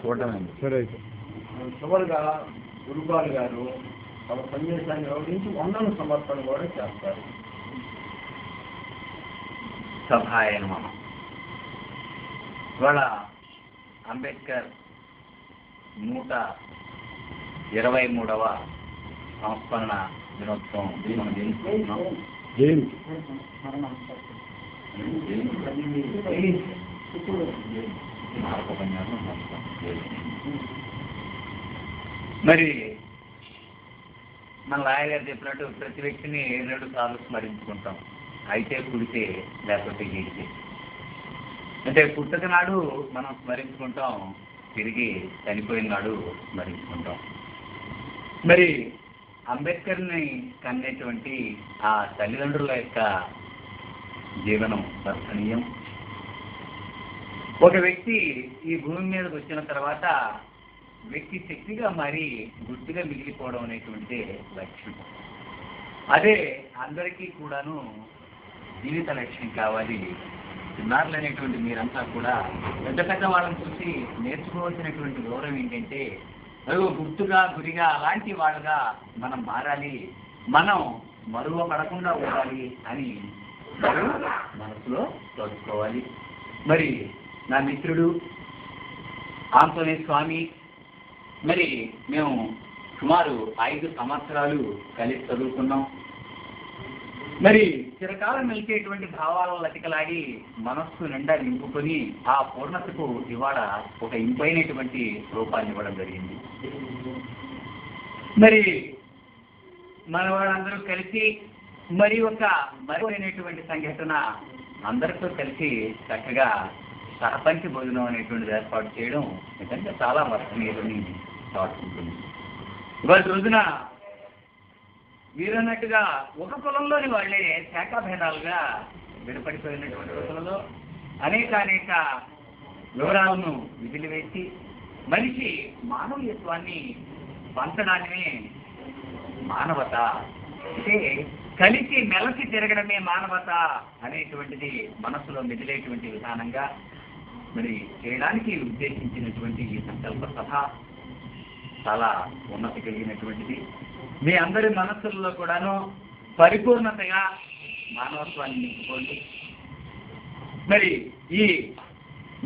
చూడటమే. సరే అయితే చివరిగా గురుగారు గారు తమ సందేశాన్ని వివరించి వందన సమర్పణ కూడా చేస్తారు. సభాయ నమః. ఇవాళ అంబేద్కర్ 123వ సంస్మరణ దినోత్సవం మనం జరుపుకుంటున్నాం. మరి మన లాయ గారు చెప్పినట్టు ప్రతి వ్యక్తిని 2 సార్లు స్మరించుకుంటాం. అయితే పుడితే లేకపోతే గీడితే. అంటే పుట్టక నాడు మనం స్మరించుకుంటాం, తిరిగి చనిపోయిన నాడు స్మరించుకుంటాం. మరి అంబేద్కర్ని కనేటువంటి ఆ తల్లిదండ్రుల యొక్క జీవనం దర్శనీయం. ఒక వ్యక్తి ఈ భూమి మీదకి వచ్చిన తర్వాత వ్యక్తి శక్తిగా మారి గుర్తుగా మిగిలిపోవడం అనేటువంటిదే లక్ష్యం. అదే అందరికీ కూడాను జీవిత లక్ష్యం కావాలి. చిన్నారులు అనేటువంటి మీరంతా కూడా పెద్ద పెద్ద వాళ్ళని చూసి నేర్చుకోవాల్సినటువంటి గౌరవం ఏంటంటే గుర్తుగా గురిగా అలాంటి వాళ్ళుగా మనం మారాలి, మనం మరువ పడకుండా ఉండాలి అని మనసులో తోచుకోవాలి. మరి నా మిత్రుడు ఆంజనేయ స్వామి, మరి మేము సుమారు 5 సంవత్సరాలు కలిసి చదువుకున్నాం. మరి చిరకాలం నిలిచేటువంటి భావాలను లతికలాడి మనస్సు నిండా నింపుకొని ఆ పూర్ణతకు ఇవాళ ఒక ఇంపైనటువంటి రూపాన్ని ఇవ్వడం జరిగింది. మరి మన వాళ్ళందరూ కలిసి మరి ఒక మరువైనటువంటి సంఘటన అందరితో కలిసి చక్కగా సహపంచి భోజనం అనేటువంటిది ఏర్పాటు చేయడం నిజంగా చాలా వర్షనీయులని చాటుకుంటుంది. ఇవాళ రోజున వీరన్నట్టుగా ఒక కులంలోని వాళ్ళే శాఖాభేదాలుగా విడపడిపోయినటువంటి రోజులలో అనేక వివరాలను విదిలివేసి మనిషి మానవీయత్వాన్ని పంచడాన్నే మానవత, అంటే కలిసి మెలసి తిరగడమే మానవత అనేటువంటిది మనసులో మెదిలేటువంటి విధానంగా మరి చేయడానికి ఉద్దేశించినటువంటి ఈ సంకల్ప సభ చాలా ఉన్నతి కలిగినటువంటిది. మీ అందరి మనస్సుల్లో కూడాను పరిపూర్ణతగా మానవత్వాన్ని నింపుకోండి. మరి ఈ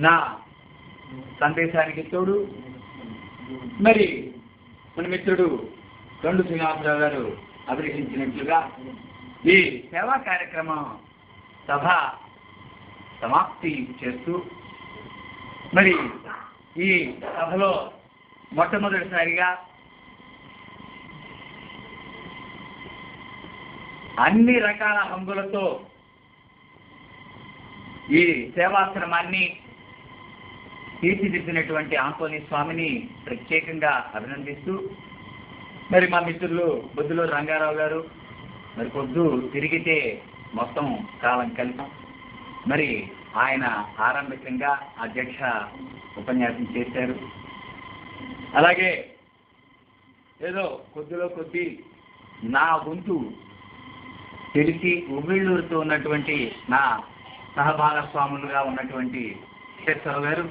నా సందేశానికి తోడు మరి మన మిత్రుడు రెండు శ్రీనివాసరావు గారు అభిలషించినట్లుగా ఈ సేవా కార్యక్రమం సభ సమాప్తి చేస్తూ మరి ఈ సభలో మొట్టమొదటిసారిగా అన్ని రకాల హంగులతో ఈ సేవాశ్రమాన్ని తీర్చిదిద్దినటువంటి ఆంజనేయ స్వామిని ప్రత్యేకంగా అభినందిస్తూ మరి మా మిత్రులు బొద్దులూరు రంగారావు గారు మరి పొద్దు తిరిగితే మొత్తం కాలం కలిసాం. మరి ఆయన ఆరంభికంగా అధ్యక్ష ఉపన్యాసం చేశారు. అలాగే ఏదో కొద్దిలో కొద్ది నా వంతు తెలిసి ఉవ్విళ్ళూరుతో ఉన్నటువంటి నా సహభాగస్వాములుగా ఉన్నటువంటి శేషరావు గారు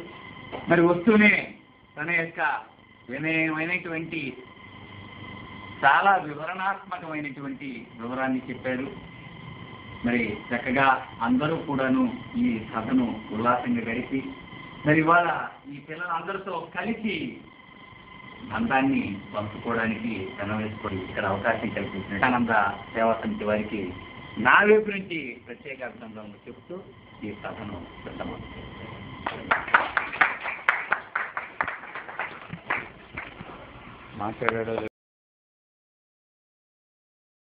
మరి వస్తూనే తన యొక్క వినయమైనటువంటి చాలా వివరణాత్మకమైనటువంటి వివరాన్ని చెప్పారు. మరి చక్కగా అందరూ కూడాను ఈ సభను ఉల్లాసంగా గడిపి మరి ఇవాళ ఈ పిల్లలందరితో కలిసి బంధాన్ని పంచుకోవడానికి వేసుకొని ఇక్కడ అవకాశం కల్పించిన ఆనంద సేవా సమితి వారికి నా వైపు నుంచి ప్రత్యేక అభినందనలు చెబుతూ ఈ సభను మాట్లాడారు.